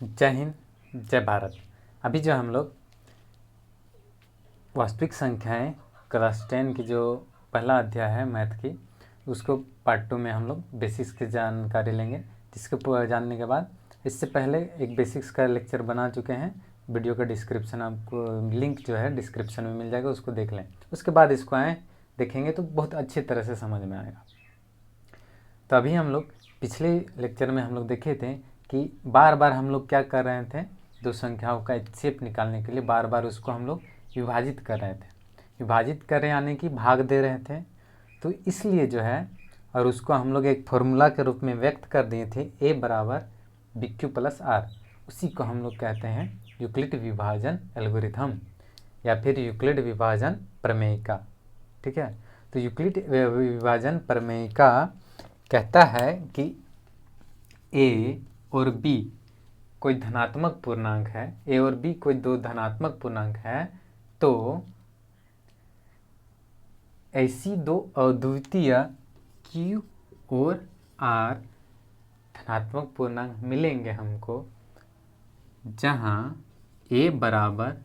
जय हिंद, जय भारत। अभी जो हम लोग वास्तविक संख्याएं क्लास 10 की जो पहला अध्याय है मैथ की, उसको पार्ट 2 में हम लोग बेसिक्स की जानकारी लेंगे। जिसके जानने के बाद इससे पहले एक बेसिक्स का लेक्चर बना चुके हैं, वीडियो का डिस्क्रिप्शन आपको लिंक जो है डिस्क्रिप्शन में मिल जाएगा, उसको देख लें। उसके बाद इसको आए देखेंगे तो बहुत अच्छी तरह से समझ में आएगा। तो अभी हम लोग पिछले लेक्चर में हम लोग देखे थे कि बार बार हम लोग क्या कर रहे थे, दो संख्याओं का एचसीएफ निकालने के लिए बार बार उसको हम लोग विभाजित कर रहे थे। विभाजित कर रहे यानी कि भाग दे रहे थे। तो इसलिए जो है, और उसको हम लोग एक फॉर्मूला के रूप में व्यक्त कर दिए थे, ए बराबर बी क्यू प्लस आर। उसी को हम लोग कहते हैं यूक्लिड विभाजन एल्गोरिथम या फिर यूक्लिड विभाजन प्रमेयिका। ठीक है, तो यूक्लिड विभाजन प्रमेयिका कहता है कि ए और बी कोई धनात्मक पूर्णांक है, ए और बी कोई दो धनात्मक पूर्णांक है, तो ऐसी दो अद्वितीय क्यू और आर धनात्मक पूर्णांक मिलेंगे हमको जहां ए बराबर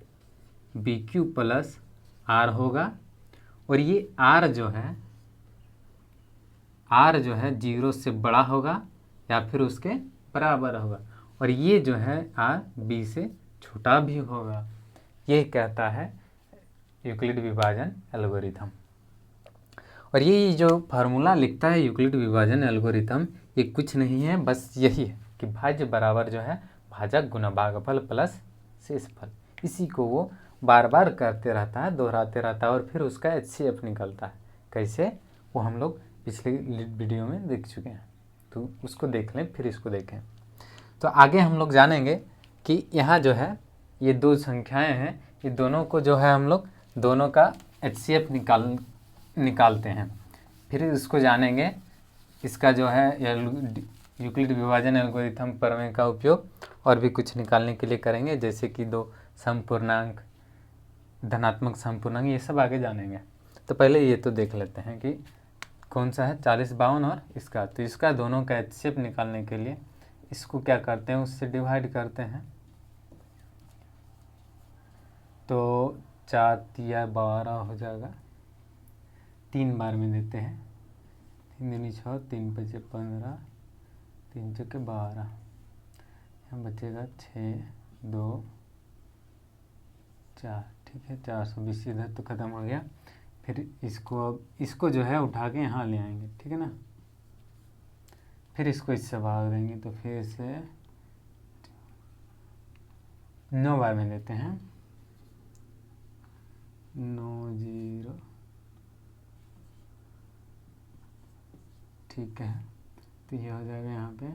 बी क्यू प्लस आर होगा और ये आर जो है 0 से बड़ा होगा या फिर उसके बराबर होगा, और ये जो है आर बी से छोटा भी होगा। ये कहता है यूक्लिड विभाजन एल्गोरिथम। और ये जो फार्मूला लिखता है यूक्लिड विभाजन एल्गोरिथम, ये कुछ नहीं है, बस यही है कि भाज्य बराबर जो है भाजक गुना भागफल प्लस शेषफल। इसी को वो बार बार करते रहता है, दोहराते रहता है, और फिर उसका एचसीएफ निकलता है। कैसे, वो हम लोग पिछले वीडियो में देख चुके हैं, तो उसको देख लें फिर इसको देखें। तो आगे हम लोग जानेंगे कि यहाँ जो है ये दो संख्याएं हैं, ये दोनों को जो है हम लोग दोनों का एचसीएफ निकालते हैं। फिर इसको जानेंगे, इसका जो है यूक्लिड विभाजन एल्गोरिथम प्रमेय का उपयोग और भी कुछ निकालने के लिए करेंगे, जैसे कि दो समपूर्णांक, धनात्मक समपूर्णांक, ये सब आगे जानेंगे। तो पहले ये तो देख लेते हैं कि कौन सा है 40, 52 और इसका। तो इसका दोनों का एचसीएफ निकालने के लिए इसको क्या करते हैं, उससे डिवाइड करते हैं। तो 4 या 12 हो जाएगा, 3 बार में देते हैं। 3 दूनी 6, 3 5 15, 3 चौके 12, यहाँ बचेगा 6, 2, 4। ठीक है, 420 इधर तो ख़त्म हो गया। फिर इसको जो है उठा के यहाँ ले आएंगे, ठीक है ना। फिर इसको इससे भाग देंगे, तो फिर से 9 बार में देते हैं। 9 0, ठीक है। तो ये हो जाएगा यहाँ पे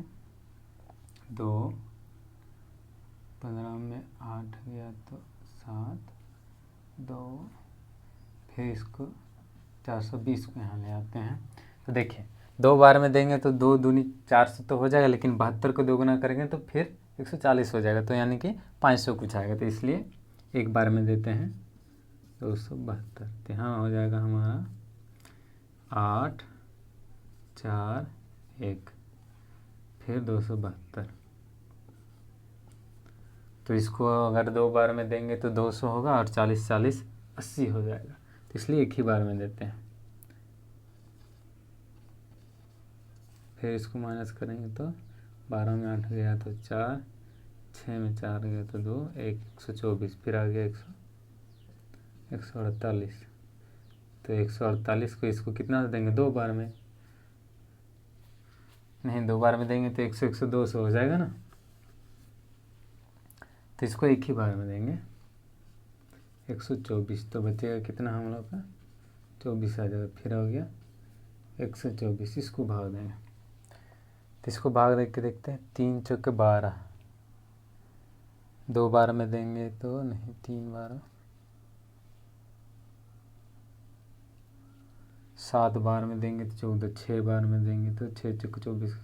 2, 15 में 8 गया तो 7, 2, फिर इसको 420 को यहाँ ले आते हैं। तो देखिए 2 बार में देंगे तो 2 दूनी 400 तो हो जाएगा, लेकिन 72 को 2 गुना करेंगे तो फिर 140 हो जाएगा, तो यानी कि 500 कुछ आएगा। तो इसलिए एक बार में देते हैं 272। तो यहाँ हो जाएगा हमारा 8 4 1, फिर 272। तो इसको अगर 2 बार में देंगे तो 200 होगा, और 40 40 80 हो जाएगा। तो इसलिए एक ही बार में देते हैं। फिर इसको माइनस करेंगे तो 12 में 8 गया तो 4, 6 में 4 गया तो 2, 124, फिर आ गया 148। तो 148 को इसको कितना देंगे, 2 बार में नहीं, 2 बार में देंगे तो 100 100 200 हो जाएगा ना। तो इसको एक ही बार में देंगे 124, तो बचेगा कितना हम लोग का, 24 आ जाएगा। फिर हो गया 124, इसको भाग देंगे। तो इसको भाग दे के देखते हैं, 3 चौके 12, 2 बार में देंगे तो नहीं, 3 बार, 7 बार में देंगे तो 14, 6 बार में देंगे तो 6 चौके 24,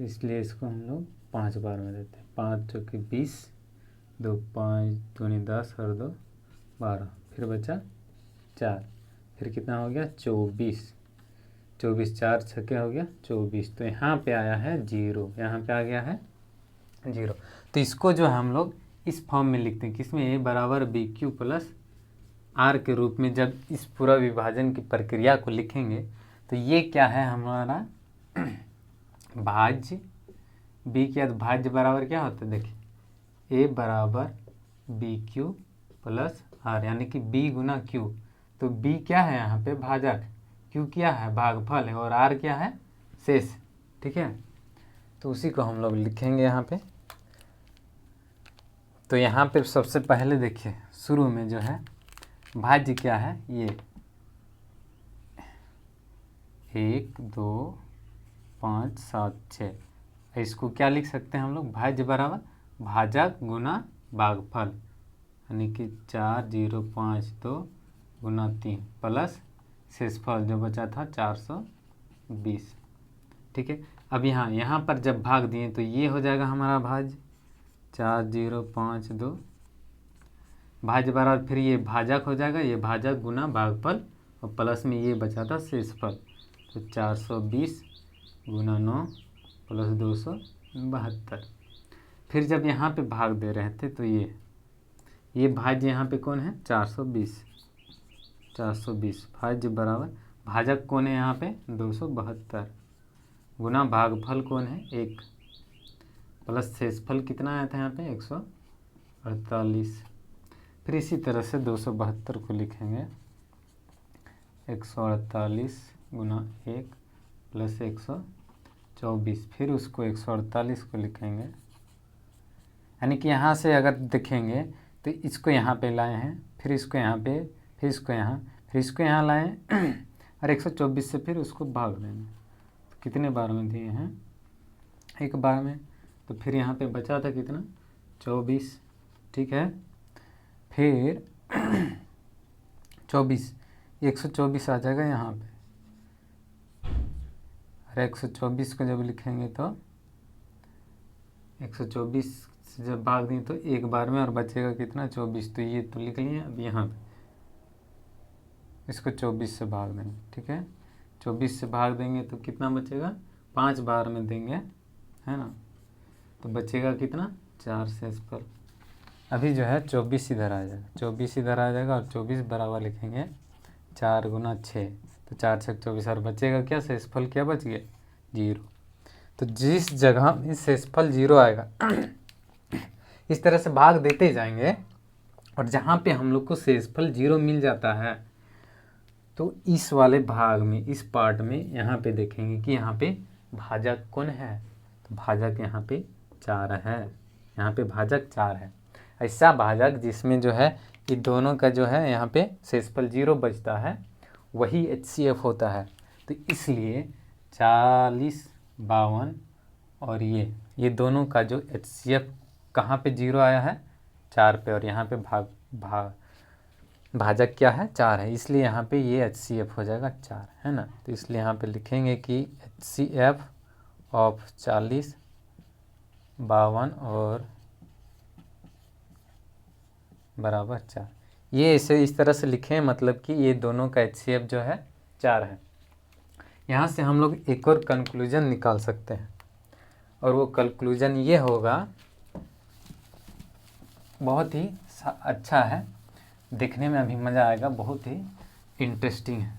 इसलिए इसको हम लोग 5 बार में देते हैं। 5 चौके 20, 2 5 दूनी 10 और 2 12, फिर बचा 4, फिर कितना हो गया 24, 24 4 छक्के हो गया 24। तो यहाँ पे आया है 0, यहाँ पे आ गया है 0। तो इसको जो है हम लोग इस फॉर्म में लिखते हैं, किसमें, ए बराबर बी क्यू प्लस आर के रूप में। जब इस पूरा विभाजन की प्रक्रिया को लिखेंगे तो ये क्या है हमारा भाज्य, बी के भाज्य बराबर क्या होता है, देखिए ए बराबर बी क्यू प्लस आर, यानी कि बी गुना क्यू। तो बी क्या है यहाँ पे, भाजक, क्यू क्या है, भागफल है, और आर क्या है, शेष। ठीक है, तो उसी को हम लोग लिखेंगे यहाँ पे। तो यहाँ पे सबसे पहले देखिए शुरू में जो है भाज्य क्या है, ये 1 2 5 7 6। इसको क्या लिख सकते हैं हम लोग, भाज्य बराबर भाजक गुना भागफल, यानी कि 4 0 5 2 गुना 3 प्लस शेषफल जो बचा था 420। ठीक है, अब यहाँ पर जब भाग दिए तो ये हो जाएगा हमारा भाज्य 4 0 5 2 भाज्य बराबर, फिर ये भाजक हो जाएगा, ये भाजक गुना भागफल, और प्लस में ये बचा था शेषफल, तो 420 गुना 9 प्लस 272। फिर जब यहाँ पे भाग दे रहे थे तो ये भाज्य यहाँ पे कौन है, 420 भाज्य बराबर भाजक कौन है यहाँ पे 272 गुना भागफल कौन है 1 प्लस शेषफल कितना आया था यहाँ पे 148। फिर इसी तरह से 272 को लिखेंगे 148 गुना 1 प्लस 124, फिर उसको 148 को लिखेंगे, यानी कि यहाँ से अगर देखेंगे तो इसको यहाँ पे लाए हैं, फिर इसको यहाँ पे, फिर इसको यहाँ लाए और 124 से फिर उसको भाग देंगे। तो कितने बार में दिए हैं, एक बार में, तो फिर यहाँ पे बचा था कितना 24। ठीक है, फिर 24 124 आ जाएगा यहाँ पे, और 124 को जब लिखेंगे तो 124 से जब भाग दें तो एक बार में, और बचेगा कितना 24। तो ये तो लिख लिए। अब यहाँ पे इसको 24 से भाग देंगे। ठीक है, 24 से भाग देंगे तो कितना बचेगा, 5 बार में देंगे, है ना, तो बचेगा कितना 4 शेषफल। अभी जो है 24 इधर आ जाएगा, 24 इधर आ जाएगा, और 24 बराबर लिखेंगे 4 गुना 6, तो 4 6 24, और बचेगा क्या, शेषफल क्या बच गया 0। तो जिस जगह इस शेषफल 0 आएगा इस तरह से भाग देते जाएंगे, और जहाँ पे हम लोग को शेषफल 0 मिल जाता है तो इस वाले भाग में, इस पार्ट में यहाँ पे देखेंगे कि यहाँ पे भाजक कौन है, तो भाजक यहाँ पे 4 है, यहाँ पे भाजक 4 है। ऐसा भाजक जिसमें जो है ये दोनों का जो है यहाँ पे शेषफल 0 बचता है, वही HCF होता है। तो इसलिए 40 52 और ये दोनों का जो HCF कहाँ पे 0 आया है, 4 पे, और यहाँ पे भाजक क्या है 4 है, इसलिए यहाँ पे ये HCF हो जाएगा 4, है ना। तो इसलिए यहाँ पे लिखेंगे कि HCF ऑफ 40 52 और बराबर 4। ये इसे इस तरह से लिखें, मतलब कि ये दोनों का HCF जो है 4 है। यहाँ से हम लोग एक और कंक्लूजन निकाल सकते हैं, और वो कंक्लूजन ये होगा, बहुत ही अच्छा है, देखने में अभी मज़ा आएगा, बहुत ही इंटरेस्टिंग है,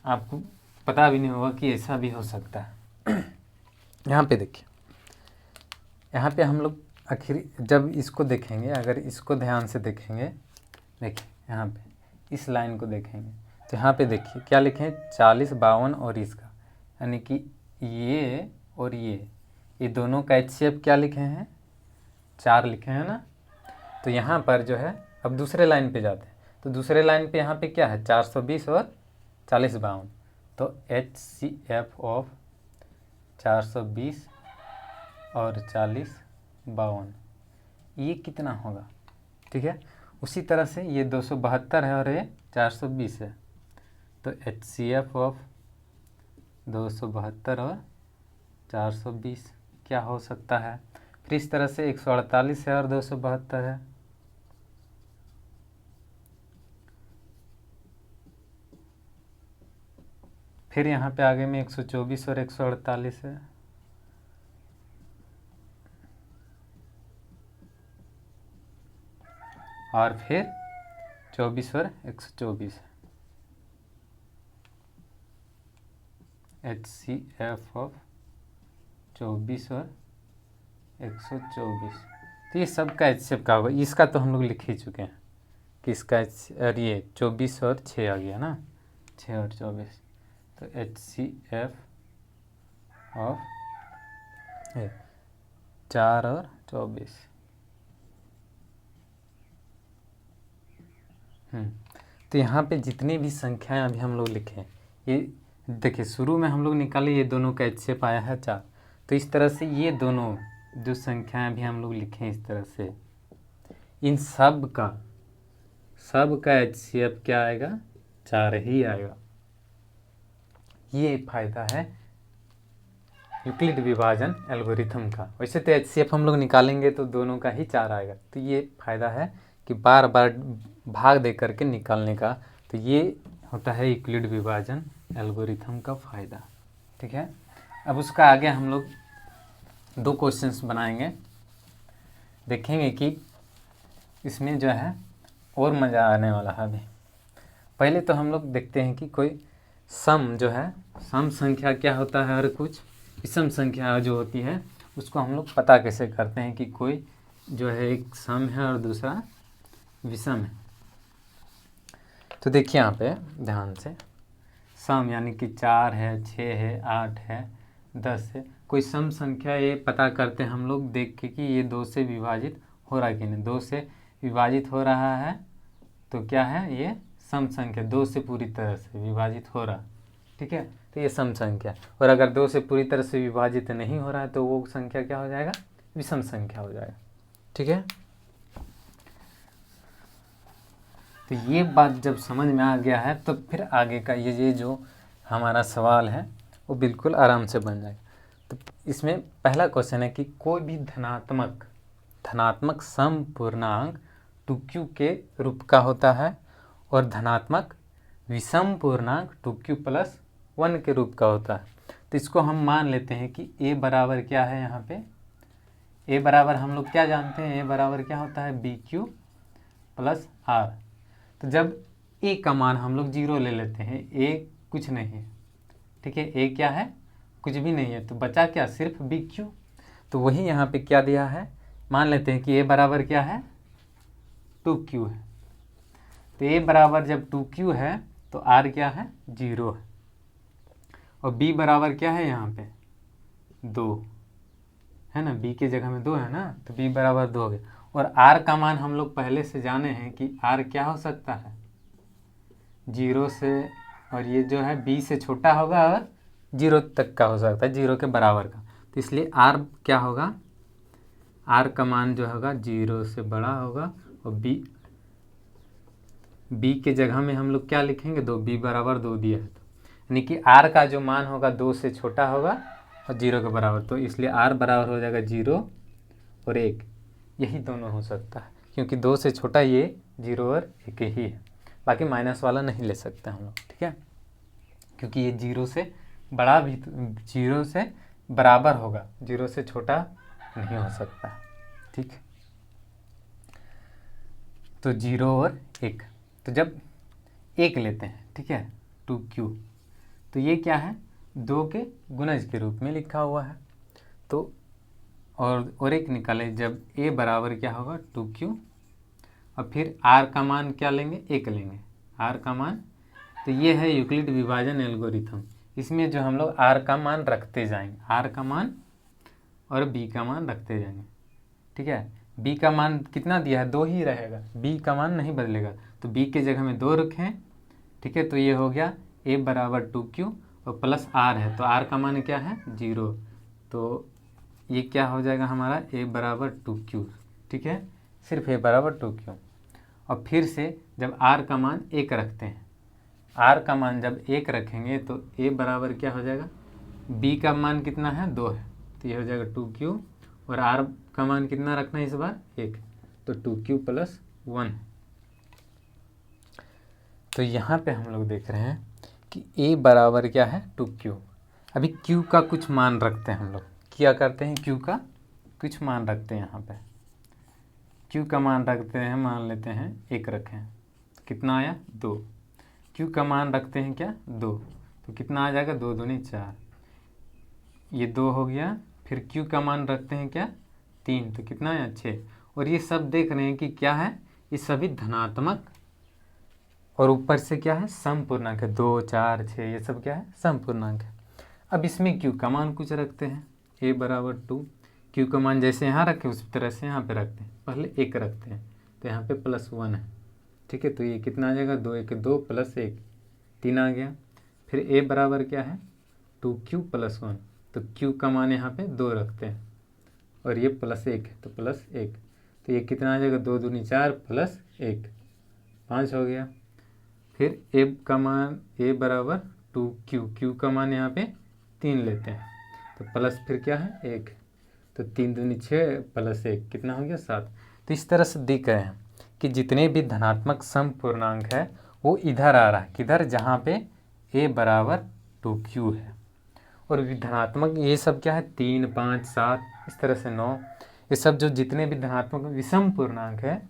आपको पता भी नहीं होगा कि ऐसा भी हो सकता है। यहाँ पे देखिए, यहाँ पे हम लोग आखिर जब इसको देखेंगे, अगर इसको ध्यान से देखेंगे, देखिए यहाँ पे इस लाइन को देखेंगे तो यहाँ पे देखिए क्या लिखे, 40 52 और इसका, यानी कि ये और ये दोनों का HCF क्या लिखे हैं 4 लिखे हैं ना। तो यहाँ पर जो है, अब दूसरे लाइन पे जाते हैं, तो दूसरे लाइन पे यहाँ पे क्या है 420 और 40 52, तो HCF ऑफ 420 और 40 52 ये कितना होगा। ठीक है, उसी तरह से ये 272 है और ये 420 है, तो HCF ऑफ 272 और 420 क्या हो सकता है। फिर इस तरह से 148 है और 272 है, फिर यहाँ पे आगे में 124 और 148 है, और फिर 24 और 124, HCF ऑफ 24 और 124। तो ये सब का HCF का होगा, इसका तो हम लोग लिख ही चुके हैं कि इसका और ये 24 और 6 आ गया ना, 6 और 24, तो HCF ऑफ 4 और 24। तो यहाँ पे जितनी भी संख्याएं अभी हम लोग लिखे, ये देखिए शुरू में हम लोग निकाले ये दोनों का HCF आया है 4, तो इस तरह से ये दोनों जो संख्याएं अभी हम लोग लिखे हैं इस तरह से, इन सब का HCF क्या आएगा, 4 ही आएगा। ये फायदा है यूक्लिड विभाजन एल्गोरिथम का। वैसे तो HCF हम लोग निकालेंगे तो दोनों का ही 4 आएगा, तो ये फायदा है कि बार बार भाग दे करके निकालने का, तो ये होता है यूक्लिड विभाजन एल्गोरिथम का फ़ायदा। ठीक है, अब उसका आगे हम लोग 2 क्वेश्चंस बनाएंगे, देखेंगे कि इसमें जो है और मज़ा आने वाला है। अभी पहले तो हम लोग देखते हैं कि कोई सम जो है, सम संख्या क्या होता है, और कुछ विषम संख्या जो होती है उसको हम लोग पता कैसे करते हैं कि कोई जो है एक सम है और दूसरा विषम है। तो देखिए यहाँ पे ध्यान से, सम यानी कि 4 है, 6 है, 8 है, 10 है, कोई सम संख्या ये पता करते हैं हम लोग देख के कि ये 2 से विभाजित हो रहा है कि नहीं। 2 से विभाजित हो रहा है तो क्या है, ये सम संख्या, 2 से पूरी तरह से विभाजित हो रहा, ठीक है, तो ये सम संख्या। और अगर 2 से पूरी तरह से विभाजित नहीं हो रहा है तो वो संख्या क्या हो जाएगा, विषम संख्या हो जाएगा। ठीक है, तो ये बात जब समझ में आ गया है तो फिर आगे का ये जो हमारा सवाल है वो बिल्कुल आराम से बन जाएगा। तो इसमें पहला क्वेश्चन है कि कोई भी धनात्मक सम पूर्णांक 2q के रूप का होता है और धनात्मक विषम पूर्णांक 2q + 1 के रूप का होता है। तो इसको हम मान लेते हैं कि a बराबर क्या है, यहाँ पे a बराबर हम लोग क्या जानते हैं, a बराबर क्या होता है, bq + r। तो जब a का मान हम लोग 0 ले लेते हैं, a कुछ नहीं है, ठीक है, a क्या है, कुछ भी नहीं है, तो बचा क्या, सिर्फ bq। तो वही यहाँ पे क्या दिया है, मान लेते हैं कि a बराबर क्या है, 2q है। तो a बराबर जब 2q है तो r क्या है, 0 है, और b बराबर क्या है, यहाँ पे 2 है ना, b के जगह में 2 है ना, तो b बराबर 2 हो गया। और r का मान हम लोग पहले से जाने हैं कि r क्या हो सकता है, 0 से, और ये जो है b से छोटा होगा और 0 तक का हो सकता है, 0 के बराबर का। तो इसलिए r क्या होगा, r का मान जो होगा 0 से बड़ा होगा, और b के जगह में हम लोग क्या लिखेंगे, 2, b बराबर 2 दिया है, यानी कि r का जो मान होगा 2 से छोटा होगा और 0 के बराबर, तो इसलिए r बराबर हो जाएगा 0 और 1, यही दोनों हो सकता है, क्योंकि 2 से छोटा ये 0 और 1 ही है, बाकी माइनस वाला नहीं ले सकते हम लोग। ठीक है, क्योंकि ये 0 से बड़ा भी, 0 से बराबर होगा, 0 से छोटा नहीं हो सकता। ठीक, तो 0 और 1, तो जब 1 लेते हैं, ठीक है, 2q, तो ये क्या है, 2 के गुणज के रूप में लिखा हुआ है। तो और 1 निकाले, जब a बराबर क्या होगा, 2q, और फिर r का मान क्या लेंगे, 1 लेंगे, r का मान। तो ये है यूक्लिड विभाजन एल्गोरिथम, इसमें जो हम लोग r का मान रखते जाएंगे, r का मान और b का मान रखते जाएंगे। ठीक है, b का मान कितना दिया है, 2 ही रहेगा, b का मान नहीं बदलेगा, तो b के जगह में 2 रखें। ठीक है, तो ये हो गया a बराबर 2q और प्लस r है, तो r का मान क्या है, 0, तो ये क्या हो जाएगा हमारा, a बराबर 2q। ठीक है, सिर्फ a बराबर 2q, और फिर से जब r का मान 1 रखते हैं, r का मान जब 1 रखेंगे तो a बराबर क्या हो जाएगा, b का मान कितना है, 2 है, तो ये हो जाएगा 2q, और r का मान कितना रखना है इस बार, 1, तो 2q + 1। तो यहाँ पे हम लोग देख रहे हैं कि a बराबर क्या है, 2q। अभी q का कुछ मान रखते हैं हम लोग, क्या करते हैं, q का कुछ मान रखते हैं यहाँ पे, क्यू का मान रखते हैं, मान लेते हैं 1 रखें, कितना आया 2। क्यू का मान रखते हैं क्या 2, तो कितना आ जाएगा 2 दूनी 4, ये 2 हो गया। फिर क्यू का मान रखते हैं क्या 3, तो कितना आया 6। और ये सब देख रहे हैं कि क्या है, ये सभी धनात्मक और ऊपर से क्या है सम पूर्णांक है, 2 4 6 ये सब क्या है सम पूर्णांक है। अब इसमें क्यू का मान कुछ रखते हैं, a बराबर 2, क्यू का मान जैसे यहाँ रखे उसी तरह से यहाँ पे रखते हैं, पहले 1 रखते हैं तो यहाँ पे +1 है, ठीक है। तो ये कितना आ जाएगा 2 1 2 + 1 3 आ गया। फिर a बराबर क्या है 2q + 1, तो q का मान यहाँ पे 2 रखते हैं और ये +1 है तो +1, तो ये कितना आ जाएगा 2 दूनी 4 + 1 5 हो गया। फिर a का मान a बराबर 2q, q का मान यहाँ पे 3 लेते हैं तो प्लस फिर क्या है 1, तो 3 दूनी 6 + 1 कितना हो गया 7। तो इस तरह से दिख रहे हैं कि जितने भी धनात्मक सम पूर्णांक है वो इधर आ रहा है, किधर, जहाँ पे a बराबर 2q है। और धनात्मक ये सब क्या है 3 5 7 इस तरह से 9, ये सब जो जितने भी धनात्मक विषम पूर्णांक है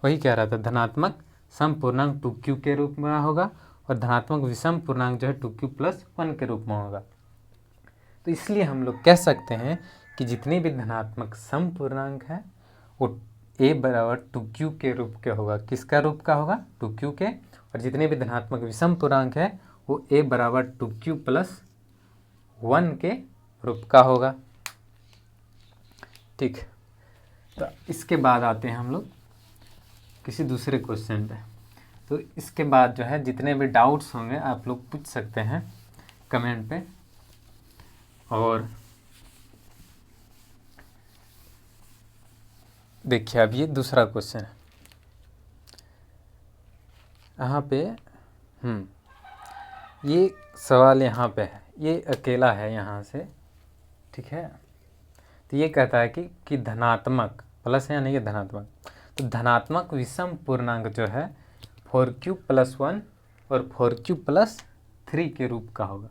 वही कह रहा था धनात्मक सम पूर्णांक 2q के रूप में होगा और धनात्मक विषम पूर्णांक जो है 2q + 1 के रूप में होगा। तो इसलिए हम लोग कह सकते हैं कि जितने भी धनात्मक सम पूर्णांक है वो a बराबर 2q के रूप के होगा। किसका रूप का होगा 2q के। और जितने भी धनात्मक विषम पूर्णांक है वो a बराबर 2q + 1 के रूप का होगा, ठीक। तो इसके बाद आते हैं हम लोग किसी दूसरे क्वेश्चन पे। तो इसके बाद जो है जितने भी डाउट्स होंगे आप लोग पूछ सकते हैं कमेंट पे। और देखिए अब ये दूसरा क्वेश्चन है, यहाँ पे ये सवाल यहाँ पे है, ये अकेला है यहाँ से, ठीक है। तो ये कहता है कि धनात्मक प्लस है यानी कि धनात्मक, तो धनात्मक विषम पूर्णांक जो है 4q + 1 और 4q + 3 के रूप का होगा।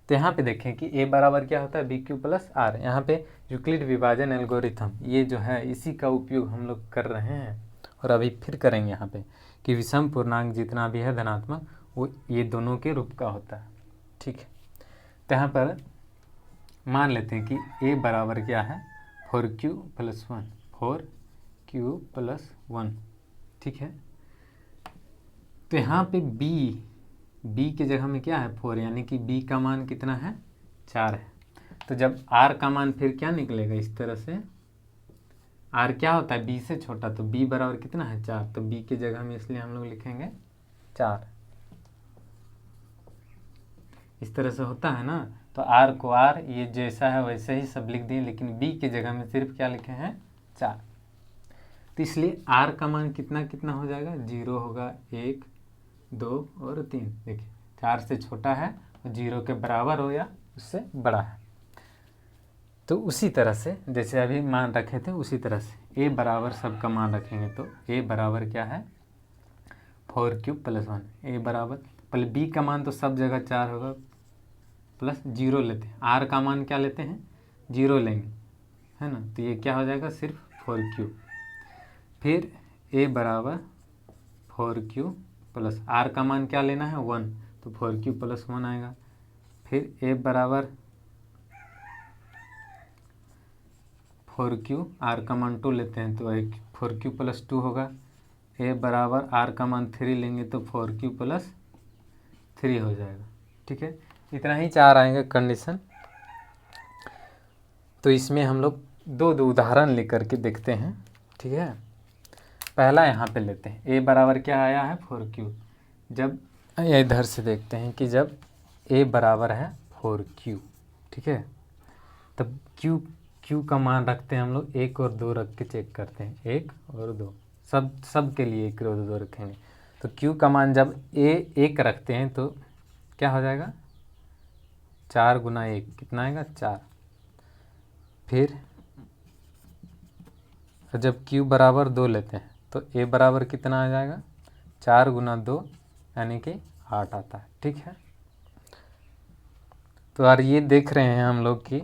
तो यहाँ पे देखें कि a बराबर क्या होता है bq + r। यहाँ पे यूक्लिड विभाजन एल्गोरिथम ये जो है इसी का उपयोग हम लोग कर रहे हैं और अभी फिर करेंगे यहाँ पे कि विषम पूर्णांक जितना भी है धनात्मक वो ये दोनों के रूप का होता है, ठीक है। तो यहाँ पर मान लेते हैं कि a बराबर क्या है 4q + 1, 4q + 1, ठीक है। तो यहाँ पे b के जगह में क्या है 4, यानी कि b का मान कितना है 4 है। तो जब r का मान फिर क्या निकलेगा इस तरह से, r क्या होता है b से छोटा, तो b बराबर कितना है 4, तो b के जगह में इसलिए हम लोग लिखेंगे 4। इस तरह से होता है ना, तो r को r ये जैसा है वैसे ही सब लिख दिए, लेकिन b के जगह में सिर्फ क्या लिखे हैं 4। तो इसलिए r का मान कितना कितना हो जाएगा 0 होगा, 1 2 और 3। देखिए 4 से छोटा है और 0 के बराबर हो या उससे बड़ा है। तो उसी तरह से जैसे अभी मान रखे थे उसी तरह से a बराबर सबका मान रखेंगे, तो a बराबर क्या है 4q + 1, a बराबर पहले b का मान तो सब जगह 4 होगा प्लस 0 लेते हैं, r का मान क्या लेते हैं 0 लेंगे, है ना। तो ये क्या हो जाएगा सिर्फ 4q। फिर a बराबर 4q + r का मान क्या लेना है 1, तो 4q + 1 आएगा। फिर a बराबर 4q, r का मान 2 लेते हैं तो 4q + 2 होगा। a बराबर r का मान 3 लेंगे तो 4q + 3 हो जाएगा, ठीक है। इतना ही 4 आएंगे कंडीशन। तो इसमें हम लोग दो उदाहरण लेकर के देखते हैं, ठीक है। पहला यहाँ पे लेते हैं a बराबर क्या आया है 4q। जब इधर से देखते हैं कि जब a बराबर है 4q, ठीक है, तब q का मान रखते हैं हम लोग 1 और 2 रख के चेक करते हैं, 1 और 2 सब के लिए 1 और 2 रखेंगे। तो q का मान जब a 1 रखते हैं तो क्या हो जाएगा 4 × 1 कितना आएगा 4। फिर जब q बराबर 2 लेते हैं तो a बराबर कितना आ जाएगा 4 × 2 यानी कि 8 आता है, ठीक है। तो यार ये देख रहे हैं हम लोग कि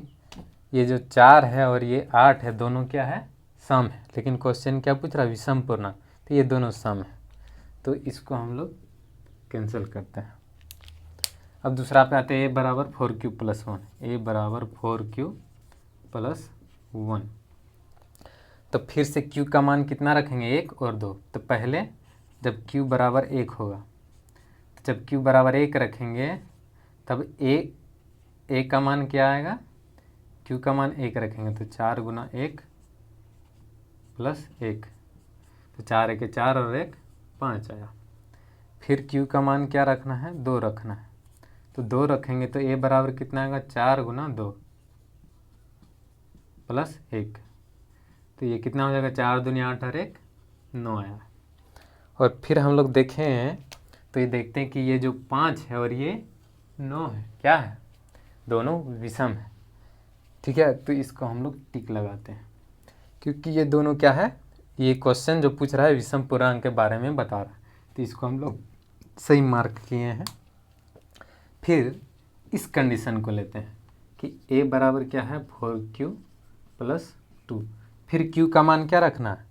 ये जो 4 है और ये 8 है दोनों क्या है सम है, लेकिन क्वेश्चन क्या पूछ रहा है, विषम पूर्णांक, तो ये दोनों सम है, तो इसको हम लोग कैंसिल करते हैं। अब दूसरा पे आते हैं, a बराबर 4q + 1, a बराबर 4q + 1। तो फिर से q का मान कितना रखेंगे, 1 और 2। तो पहले जब q बराबर 1 होगा, तो जब q बराबर 1 रखेंगे तब a का मान क्या आएगा, q का मान 1 रखेंगे तो 4 × 1 + 1, तो 4 1 4 और 1 5 आया। फिर q का मान क्या रखना है, 2 रखना है, तो 2 रखेंगे तो a बराबर कितना आएगा, 4 × 2 + 1, तो ये कितना हो जाएगा, 4 दूनी 8 और 1 9 आया। और फिर हम लोग देखें तो ये देखते हैं कि ये जो 5 है और ये 9 है, क्या है, दोनों विषम है। ठीक है, तो इसको हम लोग टिक लगाते हैं, क्योंकि ये दोनों क्या है, ये क्वेश्चन जो पूछ रहा है विषम पूर्णांक के बारे में बता रहा है, तो इसको हम लोग सही मार्क किए हैं। फिर इस कंडीशन को लेते हैं कि a बराबर क्या है, 4q + 2। फिर q का मान क्या रखना है,